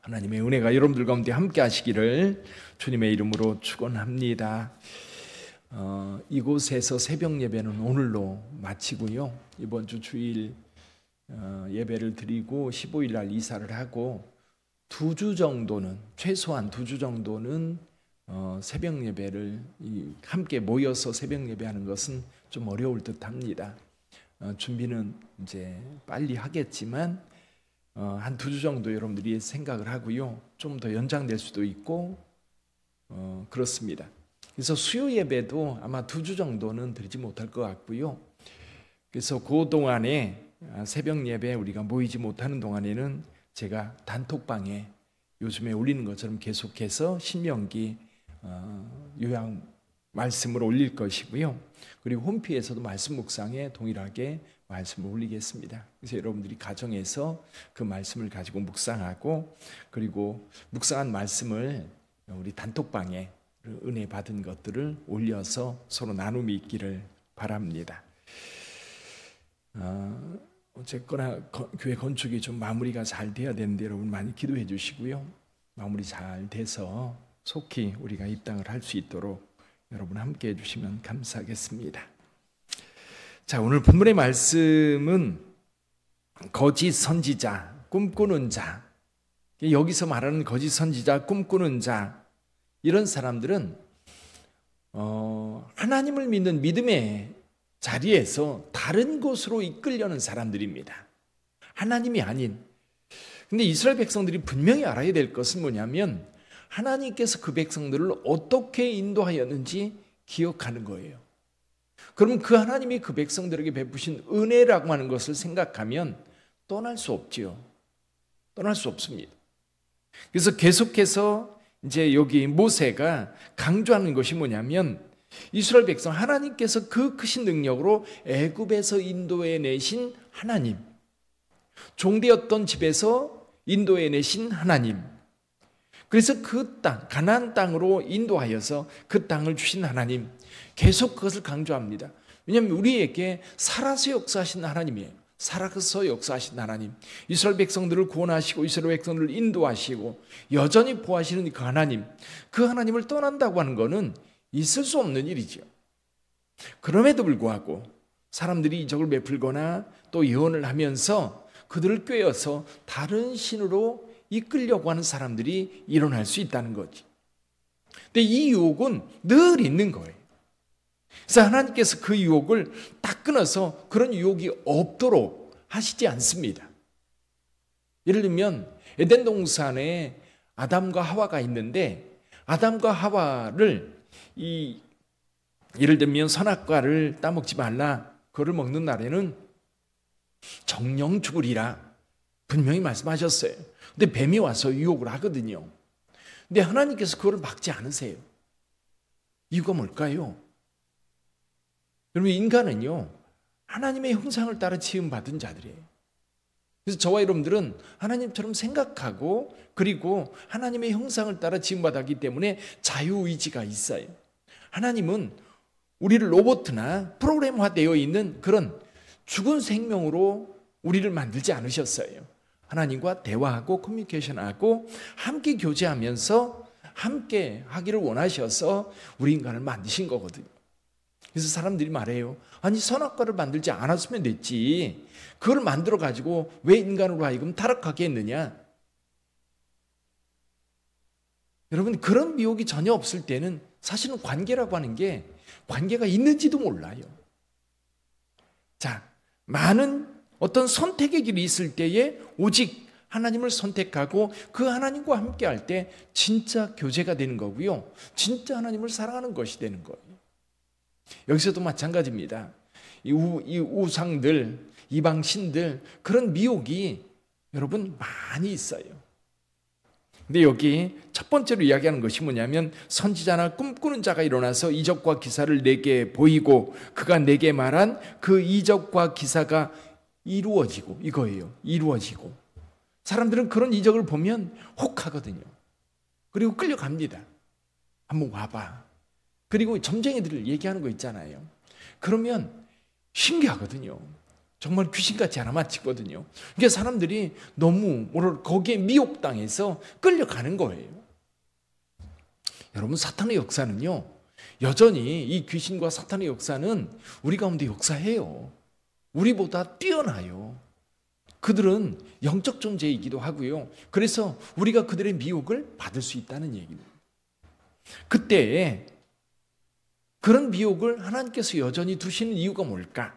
하나님의 은혜가 여러분들 가운데 함께 하시기를 주님의 이름으로 축원합니다. 이곳에서 새벽 예배는 오늘로 마치고요. 이번 주 주일 예배를 드리고 15일 날 이사를 하고 2주 정도는, 최소한 2주 정도는 새벽 예배를 함께 모여서 새벽 예배하는 것은 좀 어려울 듯합니다. 준비는 이제 빨리 하겠지만 한 2주 정도 여러분들이 생각을 하고요. 좀 더 연장될 수도 있고 그렇습니다. 그래서 수요 예배도 아마 2주 정도는 드리지 못할 것 같고요. 그래서 그 동안에 새벽 예배 우리가 모이지 못하는 동안에는 제가 단톡방에 요즘에 올리는 것처럼 계속해서 신명기 요약 말씀을 올릴 것이고요. 그리고 홈피에서도 말씀 묵상에 동일하게 말씀을 올리겠습니다. 그래서 여러분들이 가정에서 그 말씀을 가지고 묵상하고, 그리고 묵상한 말씀을 우리 단톡방에 은혜 받은 것들을 올려서 서로 나눔이 있기를 바랍니다. 어쨌거나 교회 건축이 좀 마무리가 잘 돼야 되는데 여러분 많이 기도해 주시고요. 마무리 잘 돼서 속히 우리가 입당을 할 수 있도록 여러분 함께 해주시면 감사하겠습니다. 자, 오늘 본문의 말씀은 거짓 선지자, 꿈꾸는 자. 여기서 말하는 거짓 선지자, 꿈꾸는 자, 이런 사람들은 하나님을 믿는 믿음의 자리에서 다른 곳으로 이끌려는 사람들입니다. 하나님이 아닌. 근데 이스라엘 백성들이 분명히 알아야 될 것은 뭐냐면 하나님께서 그 백성들을 어떻게 인도하였는지 기억하는 거예요. 그럼 그 하나님이 그 백성들에게 베푸신 은혜라고 하는 것을 생각하면 떠날 수 없지요. 떠날 수 없습니다. 그래서 계속해서 이제 여기 모세가 강조하는 것이 뭐냐면 이스라엘 백성, 하나님께서 그 크신 능력으로 애굽에서 인도해 내신 하나님, 종되었던 집에서 인도해 내신 하나님, 그래서 그 땅, 가나안 땅으로 인도하여서 그 땅을 주신 하나님, 계속 그것을 강조합니다. 왜냐하면 우리에게 살아서 역사하신 하나님이에요. 살아서 역사하신 하나님, 이스라엘 백성들을 구원하시고 이스라엘 백성들을 인도하시고 여전히 보호하시는 그 하나님, 그 하나님을 떠난다고 하는 것은 있을 수 없는 일이죠. 그럼에도 불구하고 사람들이 이적을 베풀거나 또 예언을 하면서 그들을 꿰어서 다른 신으로 이끌려고 하는 사람들이 일어날 수 있다는 거지. 근데 이 유혹은 늘 있는 거예요. 그래서 하나님께서 그 유혹을 딱 끊어서 그런 유혹이 없도록 하시지 않습니다. 예를 들면 에덴 동산에 아담과 하와가 있는데 아담과 하와를 예를 들면 선악과를 따먹지 말라, 그거를 먹는 날에는 정령 죽으리라 분명히 말씀하셨어요. 근데 뱀이 와서 유혹을 하거든요. 근데 하나님께서 그거를 막지 않으세요. 이유가 뭘까요? 여러분, 인간은요 하나님의 형상을 따라 지음받은 자들이에요. 그래서 저와 여러분들은 하나님처럼 생각하고 그리고 하나님의 형상을 따라 지음받았기 때문에 자유의지가 있어요. 하나님은 우리를 로봇이나 프로그램화되어 있는 그런 죽은 생명으로 우리를 만들지 않으셨어요. 하나님과 대화하고 커뮤니케이션하고 함께 교제하면서 함께 하기를 원하셔서 우리 인간을 만드신 거거든요. 그래서 사람들이 말해요. 아니, 선악과를 만들지 않았으면 됐지. 그걸 만들어 가지고 왜 인간으로 하여금 타락하게 했느냐? 여러분, 그런 미혹이 전혀 없을 때는 사실은 관계라고 하는 게 관계가 있는지도 몰라요. 자, 많은 어떤 선택의 길이 있을 때에 오직 하나님을 선택하고 그 하나님과 함께 할 때 진짜 교제가 되는 거고요. 진짜 하나님을 사랑하는 것이 되는 거예요. 여기서도 마찬가지입니다. 이 우상들, 이방신들, 그런 미혹이 여러분 많이 있어요. 근데 여기 첫 번째로 이야기하는 것이 뭐냐면 선지자나 꿈꾸는 자가 일어나서 이적과 기사를 내게 보이고 그가 내게 말한 그 이적과 기사가 이루어지고, 이거예요. 이루어지고. 사람들은 그런 이적을 보면 혹하거든요. 그리고 끌려갑니다. 한번 와봐. 그리고 점쟁이들 얘기하는 거 있잖아요. 그러면 신기하거든요. 정말 귀신같이 알아맞히거든요. 그러니까 사람들이 너무 거기에 미혹당해서 끌려가는 거예요. 여러분, 사탄의 역사는요, 여전히 이 귀신과 사탄의 역사는 우리 가운데 역사해요. 우리보다 뛰어나요. 그들은 영적 존재이기도 하고요. 그래서 우리가 그들의 미혹을 받을 수 있다는 얘기입니다. 그때 그런 미혹을 하나님께서 여전히 두시는 이유가 뭘까?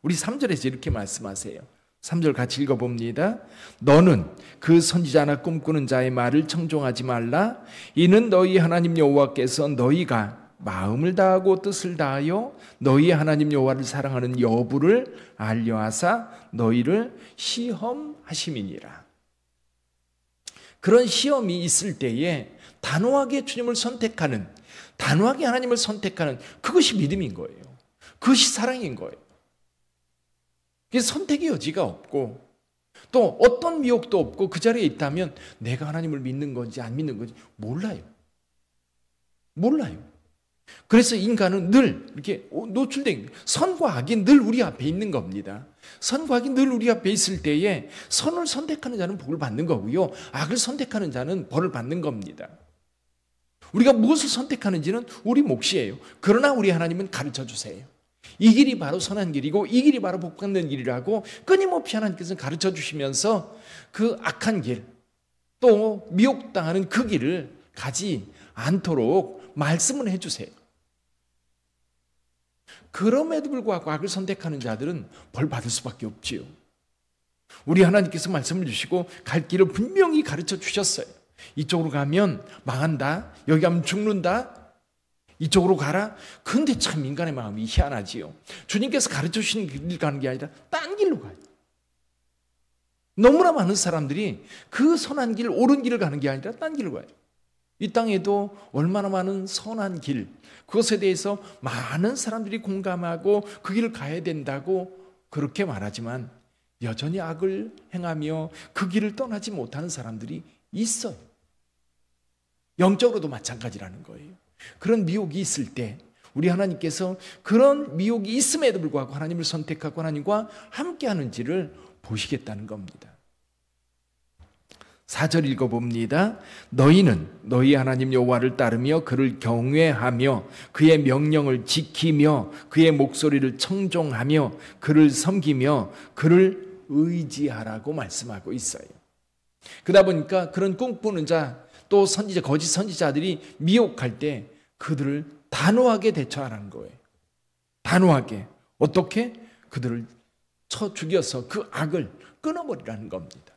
우리 3절에서 이렇게 말씀하세요. 3절 같이 읽어봅니다. 너는 그 선지자나 꿈꾸는 자의 말을 청종하지 말라. 이는 너희 하나님 여호와께서 너희가 마음을 다하고 뜻을 다하여 너희 하나님 여호와를 사랑하는 여부를 알려하사 너희를 시험하심이니라. 그런 시험이 있을 때에 단호하게 주님을 선택하는, 단호하게 하나님을 선택하는, 그것이 믿음인 거예요. 그것이 사랑인 거예요. 선택의 여지가 없고 또 어떤 미혹도 없고 그 자리에 있다면 내가 하나님을 믿는 건지 안 믿는 건지 몰라요. 그래서 인간은 늘 이렇게 노출된, 선과 악이 늘 우리 앞에 있는 겁니다. 선과 악이 늘 우리 앞에 있을 때에 선을 선택하는 자는 복을 받는 거고요, 악을 선택하는 자는 벌을 받는 겁니다. 우리가 무엇을 선택하는지는 우리 몫이에요. 그러나 우리 하나님은 가르쳐 주세요. 이 길이 바로 선한 길이고 이 길이 바로 복 받는 길이라고 끊임없이 하나님께서는 가르쳐 주시면서 그 악한 길, 또 미혹당하는 그 길을 가지 않도록 말씀을 해주세요. 그럼에도 불구하고 악을 선택하는 자들은 벌 받을 수밖에 없지요. 우리 하나님께서 말씀을 주시고 갈 길을 분명히 가르쳐 주셨어요. 이쪽으로 가면 망한다, 여기 가면 죽는다, 이쪽으로 가라. 근데 참 인간의 마음이 희한하지요. 주님께서 가르쳐 주시는 길 가는 게 아니라 딴 길로 가요. 너무나 많은 사람들이 그 선한 길, 옳은 길을 가는 게 아니라 딴 길로 가요. 이 땅에도 얼마나 많은 선한 길, 그것에 대해서 많은 사람들이 공감하고 그 길을 가야 된다고 그렇게 말하지만 여전히 악을 행하며 그 길을 떠나지 못하는 사람들이 있어요. 영적으로도 마찬가지라는 거예요. 그런 미혹이 있을 때 우리 하나님께서 그런 미혹이 있음에도 불구하고 하나님을 선택하고 하나님과 함께하는지를 보시겠다는 겁니다. 4절 읽어봅니다. 너희는 너희 하나님 여호와를 따르며 그를 경외하며 그의 명령을 지키며 그의 목소리를 청종하며 그를 섬기며 그를 의지하라고 말씀하고 있어요. 그러다 보니까 그런 꿈꾸는 자, 또 선지자, 거짓 선지자들이 미혹할 때 그들을 단호하게 대처하라는 거예요. 단호하게. 어떻게? 그들을 쳐 죽여서 그 악을 끊어버리라는 겁니다.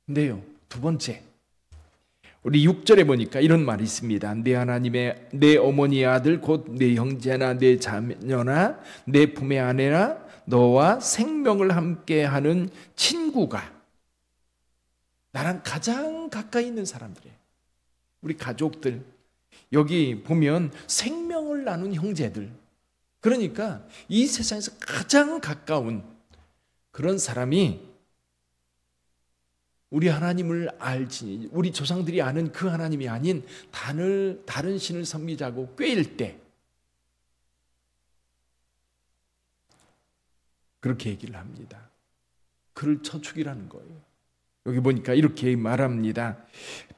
근데요, 두 번째, 우리 6절에 보니까 이런 말이 있습니다. 내 하나님의, 내 어머니의 아들 곧 내 형제나 내 자녀나 내 품의 아내나 너와 생명을 함께하는 친구가, 나랑 가장 가까이 있는 사람들이에요. 우리 가족들, 여기 보면 생명을 나눈 형제들, 그러니까 이 세상에서 가장 가까운 그런 사람이 우리 하나님을 알지, 우리 조상들이 아는 그 하나님이 아닌 다른 신을 섬기자고 꾀일 때 그렇게 얘기를 합니다. 그를 쳐 죽이라는 거예요. 여기 보니까 이렇게 말합니다.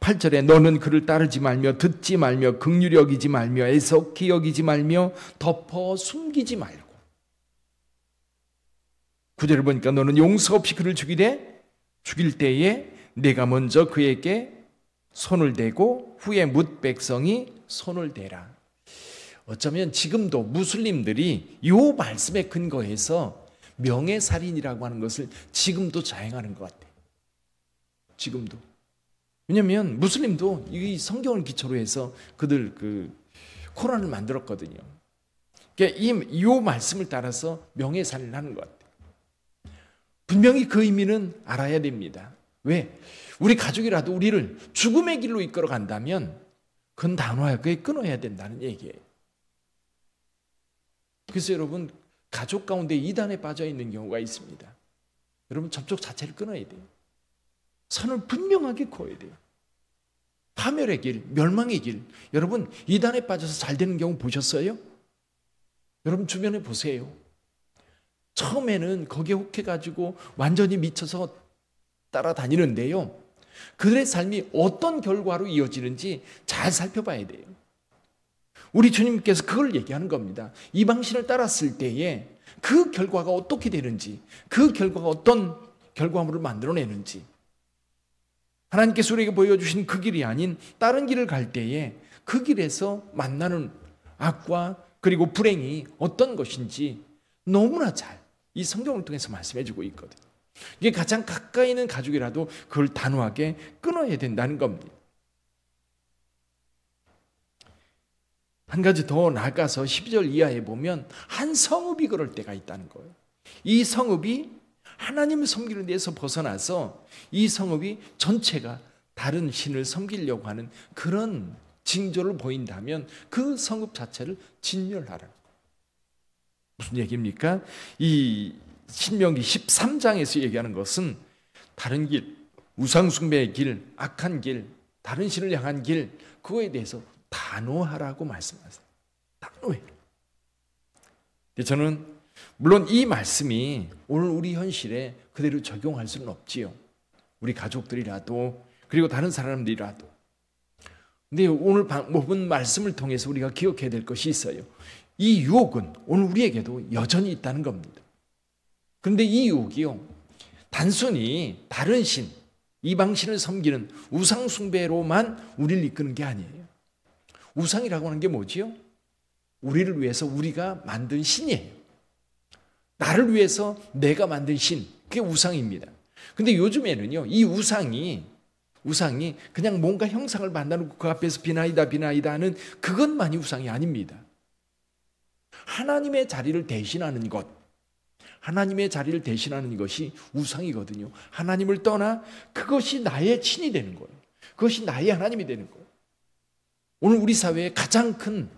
8절에 너는 그를 따르지 말며 듣지 말며 긍휼히 여기지 말며 애석히 여기지 말며 덮어 숨기지 말고. 9절을 보니까 너는 용서 없이 그를 죽일 때에 내가 먼저 그에게 손을 대고 후에 뭇 백성이 손을 대라. 어쩌면 지금도 무슬림들이 이 말씀에 근거해서 명예살인이라고 하는 것을 지금도 자행하는 것 같아요. 지금도. 왜냐하면 무슬림도 이 성경을 기초로 해서 그들 코란을 만들었거든요. 그러니까 이 말씀을 따라서 명예살인을 하는 것 같아요. 분명히 그 의미는 알아야 됩니다. 왜? 우리 가족이라도 우리를 죽음의 길로 이끌어 간다면 그건 단호하게 끊어야 된다는 얘기예요. 그래서 여러분, 가족 가운데 이단에 빠져 있는 경우가 있습니다. 여러분, 접촉 자체를 끊어야 돼요. 선을 분명하게 그어야 돼요. 파멸의 길, 멸망의 길. 여러분, 이단에 빠져서 잘 되는 경우 보셨어요? 여러분 주변에 보세요. 처음에는 거기에 혹해가지고 완전히 미쳐서 따라다니는데요. 그들의 삶이 어떤 결과로 이어지는지 잘 살펴봐야 돼요. 우리 주님께서 그걸 얘기하는 겁니다. 이방신을 따랐을 때에 그 결과가 어떻게 되는지, 그 결과가 어떤 결과물을 만들어내는지, 하나님께서 우리에게 보여주신 그 길이 아닌 다른 길을 갈 때에 그 길에서 만나는 악과 그리고 불행이 어떤 것인지 너무나 잘 이 성경을 통해서 말씀해 주고 있거든요. 이게 가장 가까이 있는 가족이라도 그걸 단호하게 끊어야 된다는 겁니다. 한 가지 더 나아가서 12절 이하에 보면 한 성읍이 그럴 때가 있다는 거예요. 이 성읍이 하나님을 섬기는 데에서 벗어나서 이 성읍이 전체가 다른 신을 섬기려고 하는 그런 징조를 보인다면 그 성읍 자체를 진멸하라. 무슨 얘기입니까? 이 신명기 13장에서 얘기하는 것은 다른 길, 우상숭배의 길, 악한 길, 다른 신을 향한 길, 그거에 대해서 단호하라고 말씀하세요. 단호해. 근데 저는 물론 이 말씀이 오늘 우리 현실에 그대로 적용할 수는 없지요. 우리 가족들이라도 그리고 다른 사람들이라도. 근데 오늘 본문 말씀을 통해서 우리가 기억해야 될 것이 있어요. 이 유혹은 오늘 우리에게도 여전히 있다는 겁니다. 그런데 이 유혹이요, 단순히 다른 신, 이방신을 섬기는 우상숭배로만 우리를 이끄는 게 아니에요. 우상이라고 하는 게 뭐지요? 우리를 위해서 우리가 만든 신이에요. 나를 위해서 내가 만든 신, 그게 우상입니다. 근데 요즘에는요, 이 우상이 그냥 뭔가 형상을 만들고 그 앞에서 비나이다 하는 그것만이 우상이 아닙니다. 하나님의 자리를 대신하는 것, 하나님의 자리를 대신하는 것이 우상이거든요. 하나님을 떠나 그것이 나의 신이 되는 거예요. 그것이 나의 하나님이 되는 거예요. 오늘 우리 사회에 가장 큰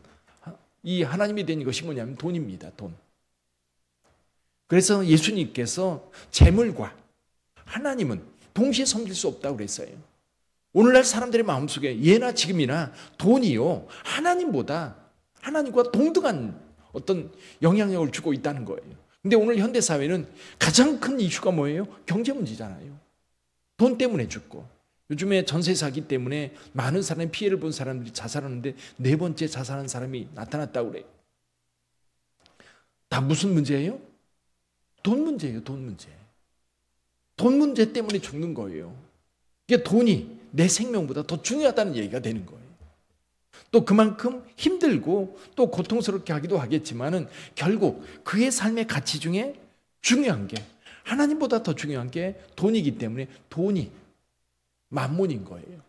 이 하나님이 된 것이 뭐냐면 돈입니다. 돈. 그래서 예수님께서 재물과 하나님은 동시에 섬길 수 없다고 그랬어요. 오늘날 사람들의 마음속에 예나 지금이나 돈이요, 하나님과 동등한 어떤 영향력을 주고 있다는 거예요. 근데 오늘 현대사회는 가장 큰 이슈가 뭐예요? 경제 문제잖아요. 돈 때문에 죽고, 요즘에 전세 사기 때문에 많은 사람이 피해를 본 사람들이 자살하는데 4번째 자살한 사람이 나타났다고 그래요. 다 무슨 문제예요? 돈 문제예요. 돈 문제. 돈 문제 때문에 죽는 거예요. 이게 돈이 내 생명보다 더 중요하다는 얘기가 되는 거예요. 또 그만큼 힘들고 또 고통스럽게 하기도 하겠지만은 결국 그의 삶의 가치 중에 중요한 게, 하나님보다 더 중요한 게 돈이기 때문에 돈이 만몬인 거예요.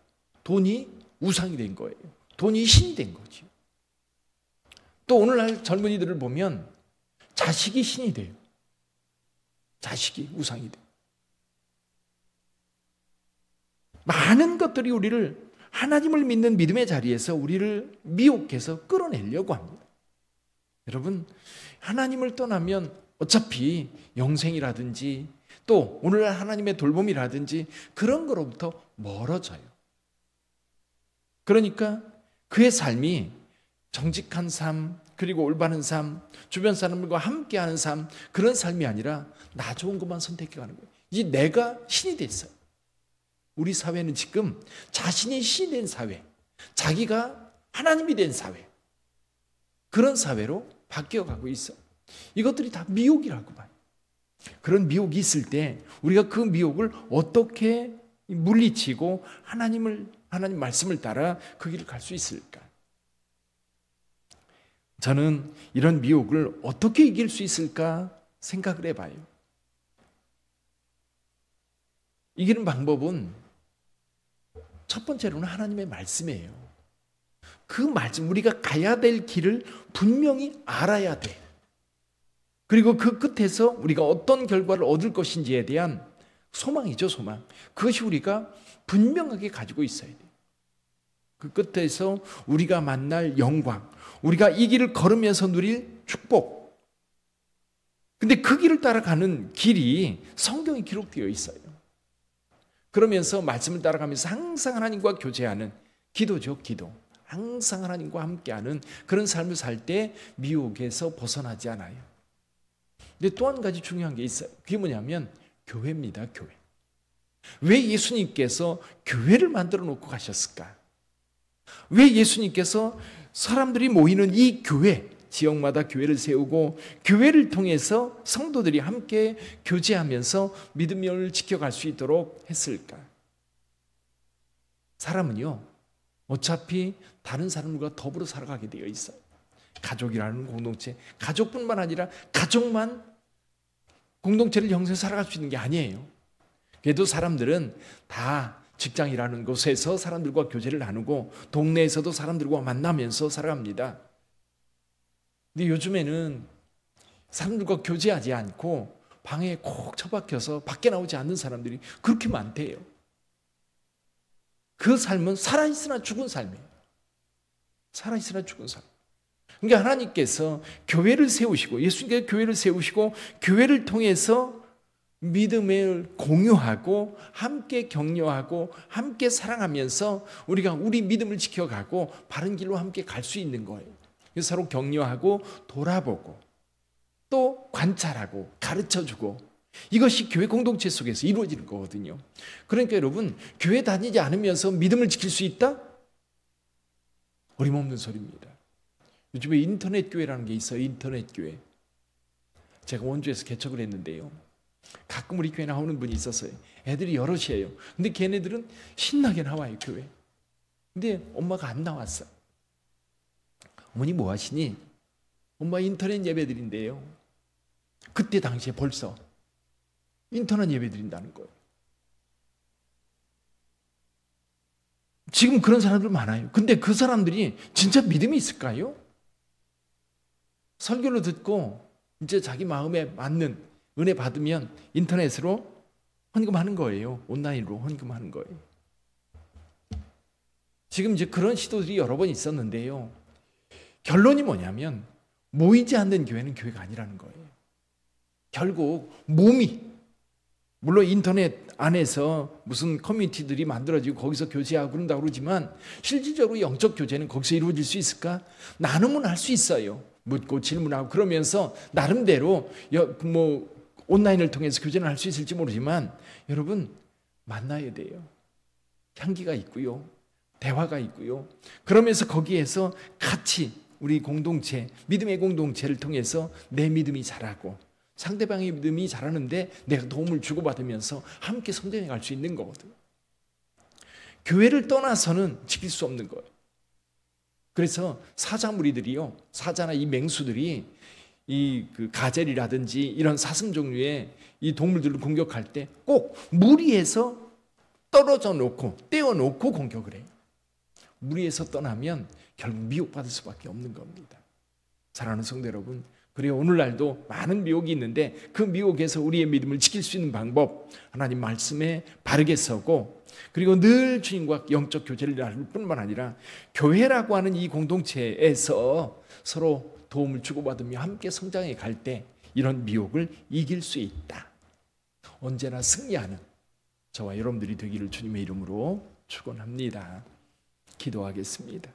돈이 우상이 된 거예요. 돈이 신이 된 거죠. 또 오늘날 젊은이들을 보면 자식이 신이 돼요. 자식이 우상이 돼요. 많은 것들이 우리를 하나님을 믿는 믿음의 자리에서 우리를 미혹해서 끌어내려고 합니다. 여러분, 하나님을 떠나면 어차피 영생이라든지 또 오늘날 하나님의 돌봄이라든지 그런 거로부터 멀어져요. 그러니까 그의 삶이 정직한 삶, 그리고 올바른 삶, 주변 사람들과 함께하는 삶, 그런 삶이 아니라 나 좋은 것만 선택해가는 거예요. 이제 내가 신이 됐어요. 우리 사회는 지금 자신이 신이 된 사회, 자기가 하나님이 된 사회, 그런 사회로 바뀌어가고 있어. 이것들이 다 미혹이라고 봐요. 그런 미혹이 있을 때 우리가 그 미혹을 어떻게 물리치고 하나님 말씀을 따라 그 길을 갈 수 있을까? 저는 이런 미혹을 어떻게 이길 수 있을까 생각을 해봐요. 이기는 방법은 첫 번째로는 하나님의 말씀이에요. 그 말씀, 우리가 가야 될 길을 분명히 알아야 돼. 그리고 그 끝에서 우리가 어떤 결과를 얻을 것인지에 대한 소망이죠, 소망. 그것이 우리가 분명하게 가지고 있어야 돼요. 그 끝에서 우리가 만날 영광, 우리가 이 길을 걸으면서 누릴 축복. 근데 그 길을 따라가는 길이 성경에 기록되어 있어요. 그러면서 말씀을 따라가면서 항상 하나님과 교제하는 기도죠, 기도. 항상 하나님과 함께하는 그런 삶을 살 때 미혹에서 벗어나지 않아요. 근데 또 한 가지 중요한 게 있어요. 그게 뭐냐면 교회입니다. 교회. 왜 예수님께서 교회를 만들어 놓고 가셨을까? 왜 예수님께서 사람들이 모이는 이 교회, 지역마다 교회를 세우고 교회를 통해서 성도들이 함께 교제하면서 믿음을 지켜갈 수 있도록 했을까? 사람은요, 어차피 다른 사람들과 더불어 살아가게 되어 있어요. 가족이라는 공동체, 가족뿐만 아니라 가족만 공동체를 형성해 살아갈 수 있는 게 아니에요. 그래도 사람들은 다 직장이라는 곳에서 사람들과 교제를 나누고 동네에서도 사람들과 만나면서 살아갑니다. 근데 요즘에는 사람들과 교제하지 않고 방에 콕 처박혀서 밖에 나오지 않는 사람들이 그렇게 많대요. 그 삶은 살아있으나 죽은 삶이에요. 살아있으나 죽은 삶. 그러니까 하나님께서 교회를 세우시고 예수님께서 교회를 세우시고 교회를 통해서 믿음을 공유하고 함께 격려하고 함께 사랑하면서 우리가 우리 믿음을 지켜가고 바른 길로 함께 갈 수 있는 거예요. 그래서 서로 격려하고 돌아보고 또 관찰하고 가르쳐주고 이것이 교회 공동체 속에서 이루어지는 거거든요. 그러니까 여러분, 교회 다니지 않으면서 믿음을 지킬 수 있다? 어림없는 소리입니다. 요즘에 인터넷 교회라는 게 있어요. 인터넷 교회. 제가 원주에서 개척을 했는데요. 가끔 우리 교회 나오는 분이 있었어요. 애들이 여럿이에요. 근데 걔네들은 신나게 나와요, 교회. 근데 엄마가 안 나왔어. 어머니 뭐 하시니? 엄마 인터넷 예배 드린대요. 그때 당시에 벌써 인터넷 예배 드린다는 거예요. 지금 그런 사람들 많아요. 근데 그 사람들이 진짜 믿음이 있을까요? 설교를 듣고 이제 자기 마음에 맞는 은혜 받으면 인터넷으로 헌금하는 거예요. 온라인으로 헌금하는 거예요. 지금 이제 그런 시도들이 여러 번 있었는데요. 결론이 뭐냐면 모이지 않는 교회는 교회가 아니라는 거예요. 결국 몸이, 물론 인터넷 안에서 무슨 커뮤니티들이 만들어지고 거기서 교제하고 그런다고 그러지만 실질적으로 영적 교제는 거기서 이루어질 수 있을까? 나눔은 할 수 있어요. 묻고 질문하고 그러면서 나름대로 온라인을 통해서 교제를 할 수 있을지 모르지만 여러분, 만나야 돼요. 향기가 있고요. 대화가 있고요. 그러면서 거기에서 같이 우리 공동체, 믿음의 공동체를 통해서 내 믿음이 자라고 상대방의 믿음이 자라는데 내가 도움을 주고받으면서 함께 성장해 갈 수 있는 거거든요. 교회를 떠나서는 지킬 수 없는 거예요. 그래서 사자 무리들이요, 사자나 이 맹수들이 이 그 가젤이라든지 이런 사슴 종류의 이 동물들을 공격할 때 꼭 무리에서 떨어져 놓고 떼어놓고 공격을 해요. 무리에서 떠나면 결국 미혹받을 수밖에 없는 겁니다. 사랑하는 성도 여러분, 그래요, 오늘날도 많은 미혹이 있는데 그 미혹에서 우리의 믿음을 지킬 수 있는 방법, 하나님 말씀에 바르게 서고 그리고 늘 주님과 영적 교제를 나눌 뿐만 아니라 교회라고 하는 이 공동체에서 서로 도움을 주고받으며 함께 성장해 갈 때 이런 미혹을 이길 수 있다. 언제나 승리하는 저와 여러분들이 되기를 주님의 이름으로 축원합니다. 기도하겠습니다.